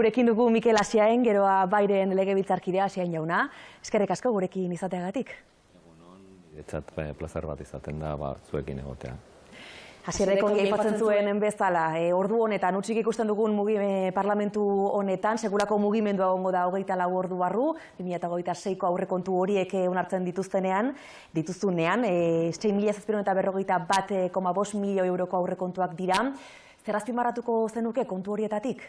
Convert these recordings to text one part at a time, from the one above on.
gurekin dugu Mikel Asiain, geroa Bairen legebiltzarkidea Asiain jauna. Eskerrik asko gurekin izateagatik. Egunon, niretzat plazar bat izaten da zuekin egotea. Hasierreko aipatzen zuen bezala, ordu honetan, utzik ikusten dugun parlamentu honetan, segurako mugimendua egongo da 24 ordu barru, 2026ko aurrekontu horiek onartzen dituztunean, 6.741,5 milioi euroko aurrekontuak dira. Zer azpimarratuko zenuke kontu horietatik?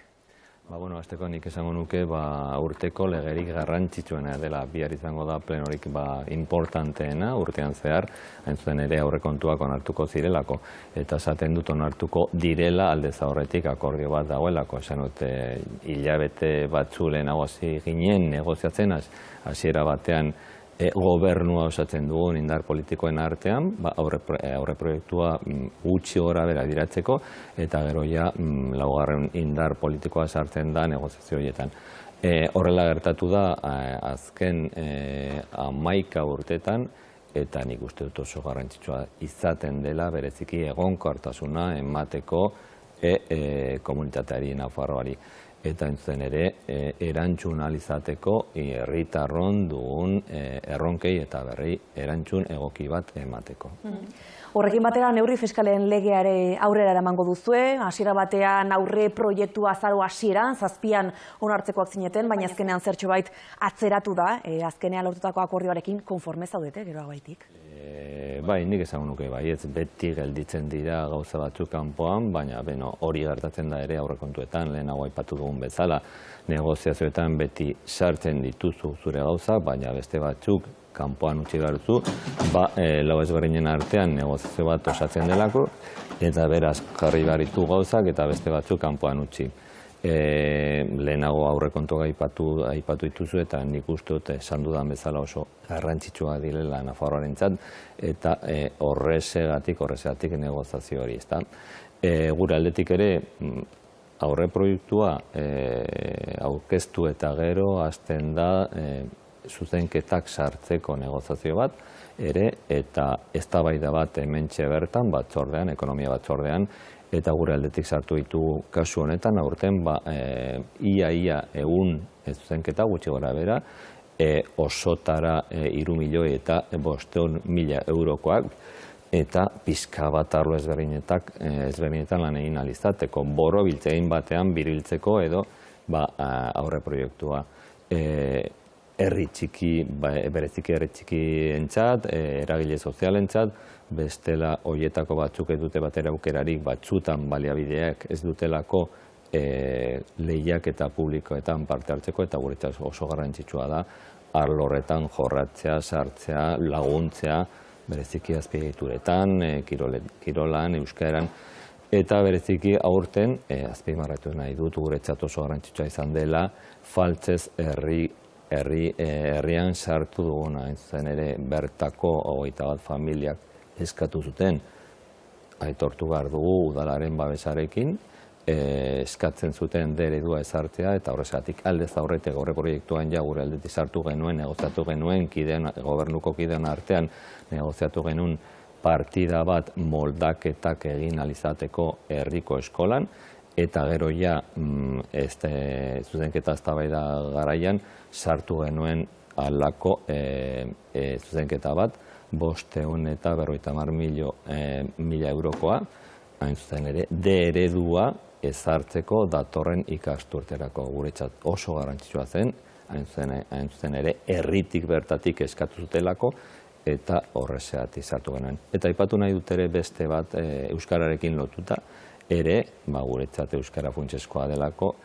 Azteko nik esango nuke urteko legerik garrantzitsuena dela, bihar izango da plenorik importanteena urtean zehar, hain zuen ere aurrekontuak onartuko zirelako, eta esaten dut onartuko direla aldez aurretik akordio bat dagoelako, esan dut hilabete batzu lehenago hasi ginen negoziatzen, hasiera batean gobernua osatzen dugun indar politikoen artean, aurreproiektua gutxi gora bera biratzeko, eta gero ja laugarren indar politikoa sartzen da negoziazio horietan. Horrela gertatu da azken 11 urtetan, eta nik uste dut oso garrantzitsua izaten dela bereziki egonkortasuna emateko komunitateari Nafarroari. Eta entzuten ere, erantzun alizateko herritarron dugun erronkei eta berri erantzun egoki bat emateko. Horrekin batera neurri fiskalen legeare aurrera eramango duzue, hasiera batean aurre proiektua azaro hasieran, 7an onartzekoak zineten, baina azkenean zertxo bait atzeratu da, azkenean lortutako akordioarekin konforme zaudete, geroa baitik? Bai, nik esango nuke, ez beti gelditzen dira gauza batzuk kanpoan, baina hori gertatzen da ere aurrekontuetan, lehenago aipatu dugun bezala, negoziazioetan beti sartzen dituzu zure gauza, baina beste batzuk kanpoan utzi behar duzu, lau ezberdinen artean negoziazio bat osatzen delako, eta beraz jarri behar ditu gauzak eta beste batzuk kanpoan utzi. Lehenago aurrekontuak aipatu dituzu eta nik uste dut esan dudan bezala oso garrantzitsua direla Nafarroarentzat eta horrezegatik negoziazio hori. Gure aldetik ere aurreproiektua aurkeztu eta gero hasten da zuzenketak sartzeko negoziazio bat ere eta eztabaida bat hementxe bertan batzordean, ekonomia batzordean, eta gure aldetik sartu ditugu kasu honetan, aurten ia 100 zuzenketa gutxi gora bera, osotara 3.500.000 eurokoak, eta pizka bat arlo ezberdinetan lan egin alizateko, boro biltzein batean biriltzeko edo aurre proiektua. Bereziki herri txiki entzat, eragile sozialentzat, bestela horietako batzuk ez dute batera aukerarik, batzutan baliabideak ez dutelako lehiaketa publikoetan parte hartzeko, eta guretzat oso garrantzitsua da, arlo horretan jorratzea, sartzea, laguntzea, bereziki azpiegituretan, kirolan, euskaran, eta bereziki aurten, azpimarratu nahi dut, guretzat oso garrantzitsua izan dela, faltzez herrian sartu duguna, zen ere bertako 21 familiak eskatu zuten, aitortu behar dugu udalaren babesarekin, eskatzen zuten eredua ezartzea, eta horrezatik aldez aurretik aurre proiektuan gure aldetik sartu genuen, negoziatu genuen, gobernuko kidean artean negoziatu genuen partida bat moldaketak egin alizateko herriko eskolan, eta gero zuzenketa eztabaida garaian sartu genuen halako zuzenketa bat, 550.000 eurokoa, hain zuzen ere, eredua ezartzeko datorren ikasturterako. Guretzat oso garrantzitsua zen, hain zuzen ere, herritik bertatik eskatu zutelako, eta horrezeat izartu genuen. Eta aipatu nahi dut ere beste bat euskararekin lotuta, ere, guretzat euskara funtseskoa delako,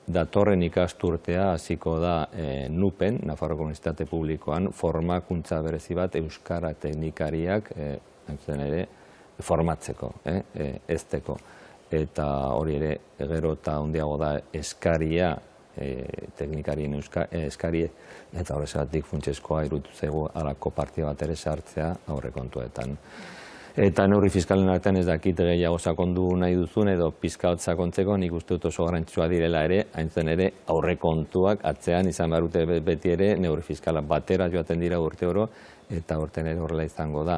datorren ikasturtea hasiko da NUPen, Nafarroko Unibertsitate Publikoan, formakuntza berezi bat euskara teknikariak formatzeko, ezteko. Eta hori ere gero eta handiago da eskaria, teknikarien eskarie, eta horrezatik funtseskoa iruditu zaigu halako partida bat ere sartzea aurrekontuetan. Eta neurri fiskalen artean ez dakit gehiago sakondu nahi duzun edo pizka bat sakontzeko, nik uste dut oso garrantzitsua direla ere, hain zen ere aurrekontuak atzean izan behar dute beti ere neurri fiskala batera joaten dira urte oro, eta urten ere horrela izango da.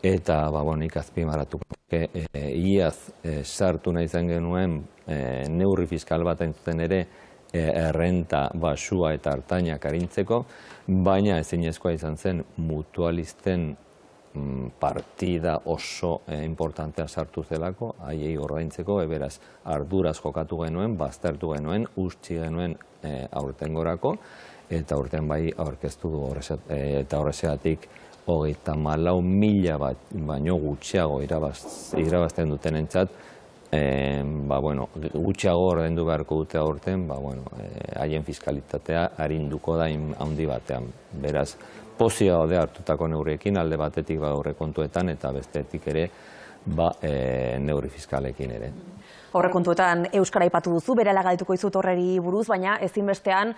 eta nik azpimarratuko iaz sartu nahi zen genuen neurri fiskal bat entzuten ere errenta basua eta hartainak arintzeko, baina ezinezkoa izan zen mutualisten partida oso importantea sartu zelako, haiei ordaintzeko, beraz arduraz jokatu genuen, baztertu genuen, ustzi genuen aurtengorako, eta aurten bai aurkeztu du eta horrezeatik 34.000 baino gutxiago irabazten dutenentzat, gutxiago ordaindu beharko dute aurten, haien fiskalitatea arinduko da handi batean. Beraz, pozia daude hartutako neurriekin, alde batetik aurrekontuetan eta bestetik ere neurri fiskalekin ere. Aurrekontuetan euskara aipatu duzu, berehala galdetuko dizut horreri buruz, baina ezinbestean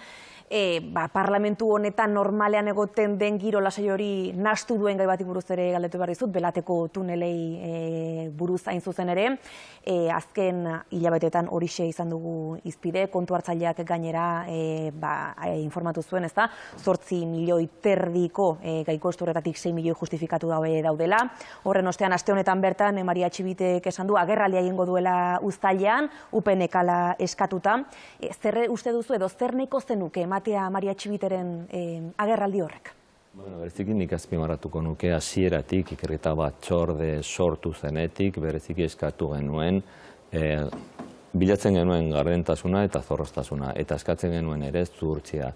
parlamentu honetan normalean egoten den giro lasai hori nahastu duen gai bati buruz ere galdetu behar dizut, Belateko tunelei buruz hain zuzen ere. Azken hilabetetan horixe izan dugu hizpide, kontu hartzaileak gainera informatu zuen, ez da, 8 milioi terdiko gainkostu horretatik 6 milioi justifikatu daudela. Horren ostean, aste honetan bertan, Maria Txibitek esan du, agerraldia egingo duela uztailean, UPNek hala eskatuta. Zer uste duzu edo zer nahiko zenuke ematea Maria Txibiteren agerraldi horrek? Bereziki nik azpimarratuko nuke hasieratik ikerketa batzorde sortu zenetik, bereziki eskatu genuen, bilatzen genuen gardentasuna eta zorroztasuna, eta eskatzen genuen ere zuhurtzia.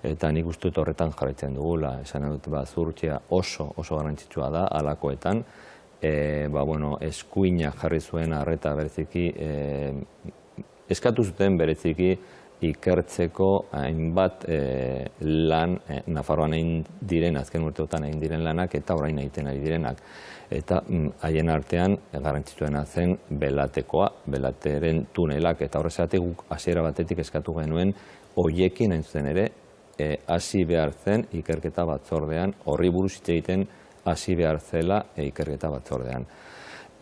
Eta nik uste dut horretan jarraitzen dugula, esan dut zuhurtzia oso garrantzitsua da halakoetan, eskuina jarri zuen arreta bereziki, eskatu zuten bereziki ikertzeko hainbat lan, Nafarroan egin diren, azken urteotan egin diren lanak eta orain egiten ari direnak. Eta haien artean garrantzitsuena zen Belatekoa, Belateren tunelak, eta horrezatik guk hasiera batetik eskatu genuen hoiekin hain zuzen ere hasi behar zen ikerketa batzordean, horri buruz hitz egiten hasi behar zela ikerketa batzordean.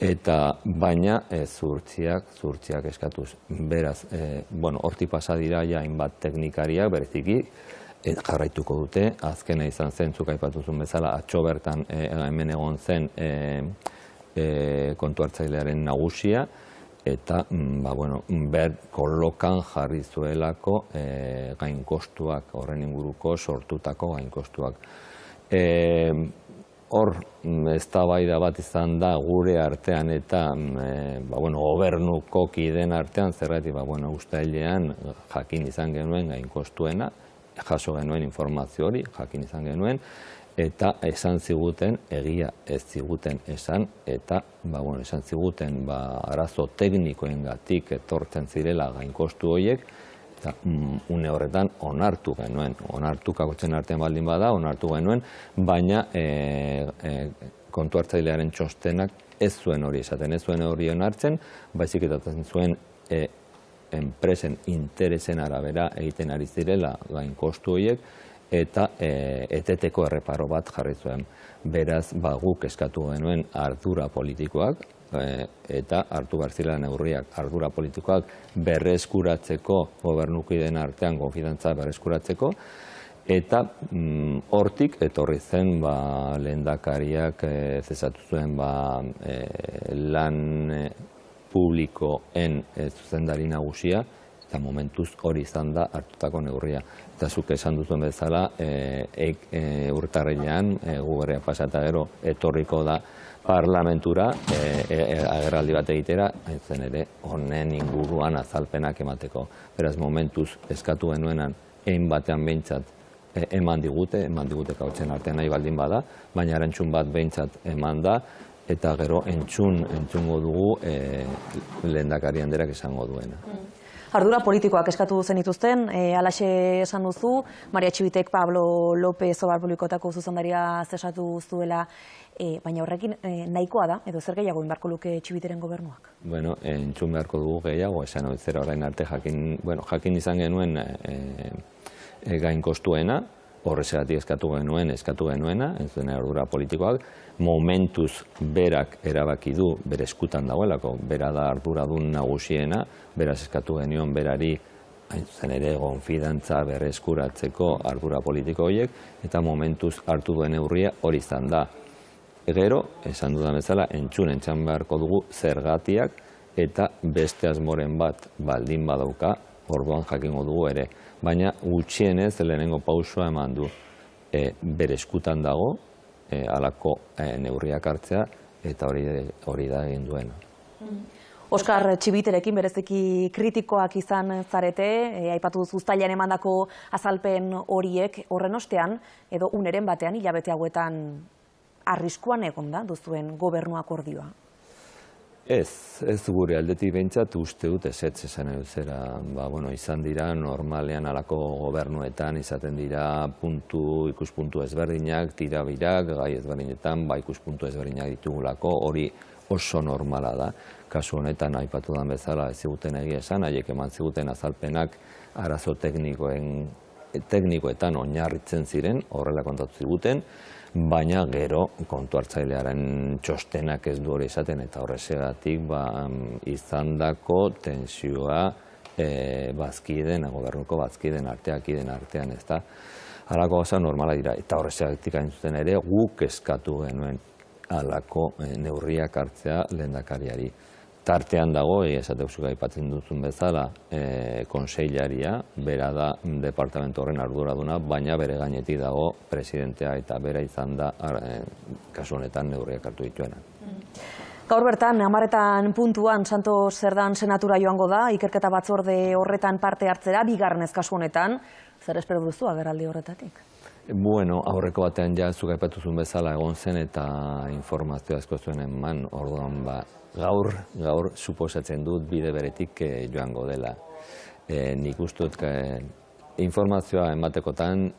Eta baina zuhurtziak eskatuz. Beraz, hortik pasa dira hainbat teknikariak bereziki jarraituko dute. Azkena izan zen, zuk aipatuzun bezala, atzo bertan hemen egon zen kontu hartzailearen nagusia, eta kolokan jarri zuelako gainkostuak, horren inguruko sortutako gainkostuak. Hor, eztabaida bat izan da gure artean eta gobernuko kideen artean, zergatik uztailean jakin izan genuen gainkostuena, jaso genuen informazio hori, jakin izan genuen, eta esan ziguten, egia ez ziguten esan, eta esan ziguten arazo teknikoengatik etortzen zirela gainkostu horiek, eta une horretan onartu genuen, kakotzen artean baldin bada, onartu genuen, baina kontu hartzailearen txostenak ez zuen hori esaten, ez zuen hori onartzen, baizik eta zuen enpresen interesen arabera egiten ari zirela gainkostu horiek, eta eteteko erreparo bat jarri zuen. Beraz, guk eskatu genuen ardura politikoak, eta hartu behar zirela neurriak ardura politikoak berreskuratzeko, gobernukideen artean konfidantza berreskuratzeko, eta hortik etorri zen lehendakariak zesatu zuen lan publikoen zuzendari nagusia, eta momentuz hori izan da hartutako neurria. Eta zuk esan duzuen bezala, urtarrilean, guberria pasata gero, etorriko da parlamentura, agerraldi bat egitera, hain zen ere, honen inguruan azalpenak emateko. Beraz, momentuz eskatu genuenan, egin batean behintzat eman digute kautzen artean nahi baldin bada, baina erantzun bat behintzat eman da, eta gero entzungo dugu lehendakari handerak esango duena. Ardura politikoak eskatu zenituzten, halaxe esan duzu, Maria Txibitek Pablo López Obar Publikotako zuzendaria zesatu zuela, baina horrekin nahikoa da, edo zer gehiago inbarko luke Txibiteren gobernuak? Entzun beharko dugu gehiago, esan hori zera orain arte jakin izan genuen gainkostuena, horrezegatik eskatu genuena, entzuen ardura politikoak, momentuz berak erabaki du, bere eskutan dagoelako, bera da arduradun nagusiena, beraz eskatu genion berari, hain zuzen ere, konfidantza berreskuratzeko ardura politiko horiek, eta momentuz hartu duen neurria hori izan da. Gero, esan dudan bezala, entzun beharko dugu zergatiak eta beste asmoren bat baldin badauka, orduan jakingo dugu ere. Baina gutxienez lehenengo pausua eman du. Bere eskutan dago, halako neurriak hartzea, eta hori da egin duena. Oskar Txibiterekin bereziki kritikoak izan zarete, aipatu duzu uztailean emandako azalpen horiek horren ostean, edo uneren batean hilabete hauetan arriskuan egon da duzuen gobernu akordioa? Ez gure aldetik behintzat uste dut ezetz esan eduzera. Izan dira normalean halako gobernuetan izaten dira ikuspuntu ezberdinak, tirabirak, gai ezberdinetan, ikuspuntu ezberdinak ditugulako, hori oso normala da. Kasu honetan aipatu dan bezala ez ziguten egia esan, haiek eman ziguten azalpenak arazo teknikoetan oinarritzen ziren, horrela kontatu ziguten, baina gero kontu hartzailearen txostenak ez du hori esaten, eta horrexegatik izandako tensioa gobernuko bazkideen artean, ez da. Halako gauza normala dira, eta horrexegatik hain zuzen ere guk eskatu genuen halako neurriak hartzea lehendakariari. Tartean dago, esate zuk aipatzen duzun bezala, kontseilaria, bera da departamentu horren arduraduna, baina bere gainetik dago presidentea eta bera izan da kasu honetan neurriak hartu dituena. Gaur bertan, 10 puntuan Santos Zerdan senatura joango da, ikerketa batzorde horretan parte hartzera, bigarrenez kasu honetan, zer espero duzu agerraldi horretatik? Aurreko batean ja zuk aipatuzun bezala egon zen eta informazio asko zuen eman, orduan gaur suposatzen dut bide beretik joango dela. Nik uste dut informazioa ematekotan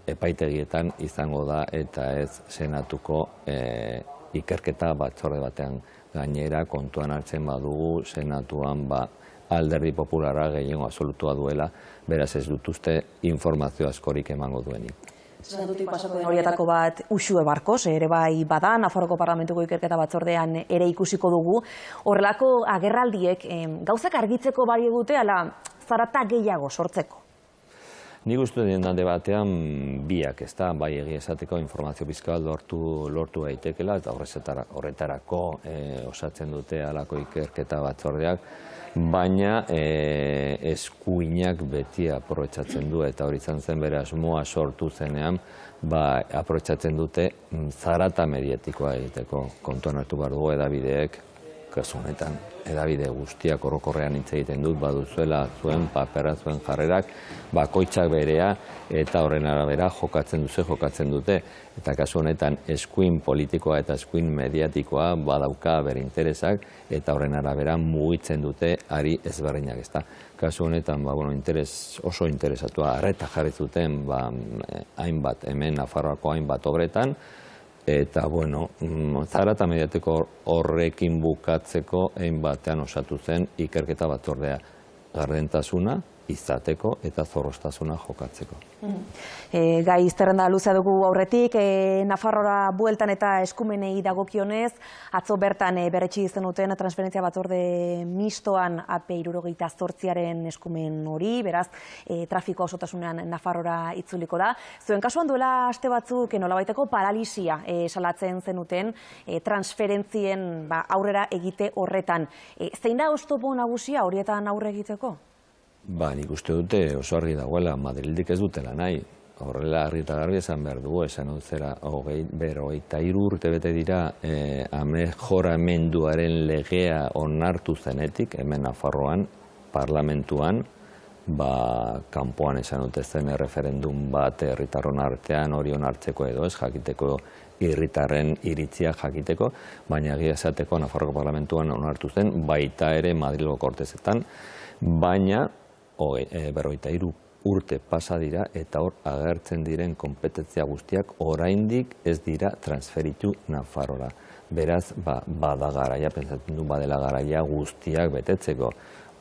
epaitegietan izango da eta ez senatuko ikerketa batzorde batean. Gainera kontuan hartzen badugu senatuan Alderdi Popularra gehiengo absolutua duela, beraz ez dut uste informazio askorik emango duenik. Senatutik pasako den horietako bat Uxue Barkos, ere bai bada, Nafarroko Parlamentuko ikerketa batzordean ere ikusiko dugu. Horrelako agerraldiek gauzak argitzeko balio dute, ala zarata gehiago sortzeko? Nik uste den alde batean biak, ez da, bai egia esateko informazio pixka bat lortu daitekela, eta horretarako osatzen dute halako ikerketa batzordeak, baina eskuinak beti aprobetxatzen du, eta hori izan zen bere asmoa sortu zenean, aprobetxatzen dute zarata mediatikoa egiteko. Kontuan hartu behar dugu edabideek, kasu honetan, edabide guztiak orokorrean hitz egiten dut, baduzuela zuen papera, zuen jarrerak, bakoitzak berea, eta horren arabera jokatzen dute. Eta kasu honetan eskuin politikoa eta eskuin mediatikoa badauka bere interesak, eta horren arabera mugitzen dute ari ezberdinak, ez da. Kasu honetan oso interesatua arreta jarri zuten hainbat, hemen Nafarroako hainbat obretan, eta, zarata mediatiko horrekin bukatzeko hainbatean osatu zen ikerketa batzordea gardentasuna izateko eta zorroztasuna jokatzeko. Gai zerrenda luzea dugu aurretik, Nafarrora bueltan eta eskumenei dagokionez, atzo bertan berretsi zenuten transferentzia batzorde mistoan AP 78aren eskumen hori, beraz, trafiko osotasunean Nafarrora itzuliko da. Zuen kasuan duela aste batzuk nolabaiteko paralisia salatzen zenuten transferentzien aurrera egite horretan. Zein da oztopo nagusia horietan aurre egiteko? Nik uste dute oso argi dagoela, Madrildik ez dutela nahi. Horrela argi eta garbi esan behar dugu, esan dut zera, 23 urte bete dira amejoramenduaren legea onartu zenetik, hemen Nafarroan, parlamentuan, kanpoan esan dute zen referendum bat herritarron artean hori onartzeko edo ez, jakiteko herritarren iritzia jakiteko, baina egia esateko Nafarroko parlamentuan onartu zen, baita ere Madrilgo Kortesetan, baina 53 urte pasa dira eta hor agertzen diren konpetentzia guztiak oraindik ez dira transferitu Nafarrora. Beraz, bada garaia, pentsatzen du badela garaia guztiak betetzeko.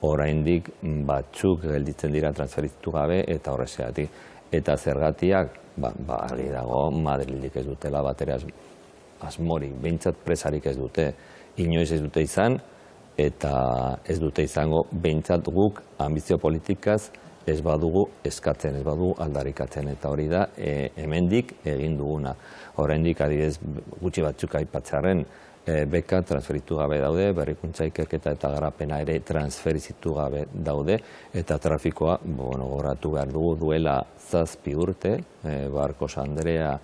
Oraindik batzuk gelditzen dira transferitu gabe eta horrexegatik. Eta zergatiak, argi dago, Madrildik ez dutela batera asmorik, behintzat presarik ez dute, inoiz ez dute izan, eta ez dute izango behintzat guk ambizio politikaz ez badugu eskatzen, ez badugu aldarrikatzen, eta hori da hemendik egin duguna. Oraindik adibidez gutxi batzuk aipatzearren, beka transferitu gabe daude, berrikuntza ikerketa eta garapena ere transferitu gabe daude, eta trafikoa gogoratu behar dugu duela 7 urte, Barkos Andrea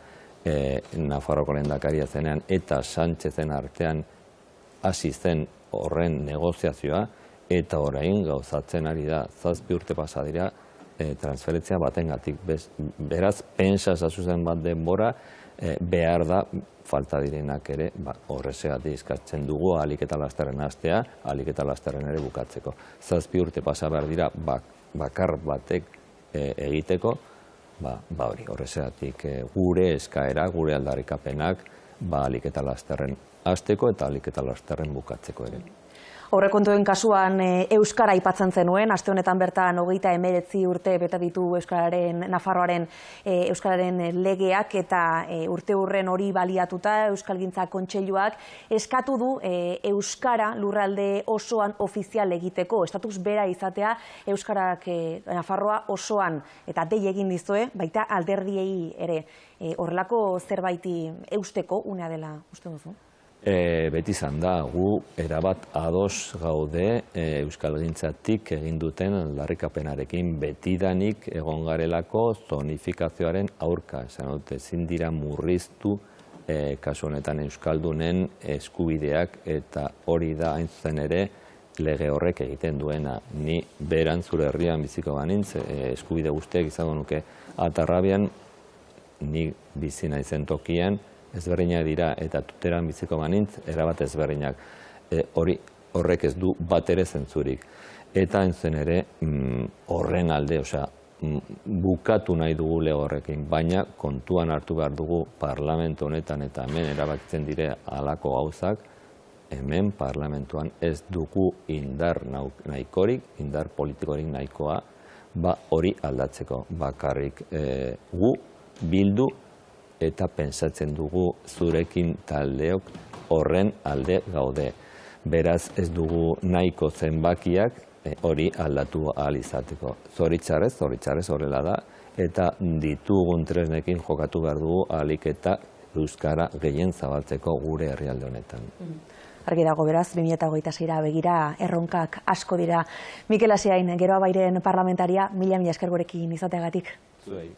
Nafarroako lehendakaria zenean eta Sánchezen artean hasi zen horren negoziazioa, eta orain gauzatzen ari da 7 urte pasa dira transferentzia batengatik. Beraz, pentsa zuzen bat denbora behar da falta direnak ere horrezegatik eskatzen dugu ahalik eta lasterren hastea, ahalik eta lasterren ere bukatzeko. 7 urte pasa behar dira bakar batek egiteko, hori horrezegatik gure eskaera, gure aldarrikapenak ahalik eta lasterren hasteko eta ahalik eta lasterren bukatzeko ere. Aurrekontuen kasuan Euskara aipatzen zenuen, aste honetan bertan 39 urte bete ditu Nafarroaren Euskararen legeak, eta urte hurren hori baliatuta Euskalgintza Kontseiluak eskatu du Euskara lurralde osoan ofizial egiteko, estatus bera izatea Euskarak Nafarroa osoan, eta dei egin dizue, baita alderdiei ere. Horrelako zerbaiti eusteko unea dela uste duzu? Beti izan da, gu erabat ados gaude Euskalgintzatik egin duten aldarrikapenarekin, betidanik egon garelako zonifikazioaren aurka. Esan dute, ezin dira murriztu kasu honetan Euskaldunen eskubideak, eta hori da hain zuzen ere lege horrek egiten duena. Ni beran zure herrian biziko banintz, eskubide guztiak izango nuke Atarrabian, ni bizi naizen tokian, ezberdinak dira, eta Tuteran biziko banintz, erabat ezberdinak. Horrek ez du bat ere zentzurik. Eta entzen ere horren alde, bukatu nahi dugu lege horrekin, baina kontuan hartu behar dugu parlamentu honetan eta hemen erabakitzen dire halako gauzak, hemen parlamentuan ez dugu indar nahikorik, indar politikorik nahikoa, hori aldatzeko. Bakarrik gu bildu eta pentsatzen dugu zurekin taldeok horren alde gaude. Beraz ez dugu nahiko zenbakiak hori aldatu ahal izateko. Zoritxarrez horrela da, eta ditugun tresnekin jokatu behar dugu ahalik eta euskara gehien zabaltzeko gure herrialde honetan. Argi dago beraz, 2026 begira erronkak asko dira. Mikel Asiain, Geroa Bairen parlamentaria, mila esker gurekin izateagatik. Zuei.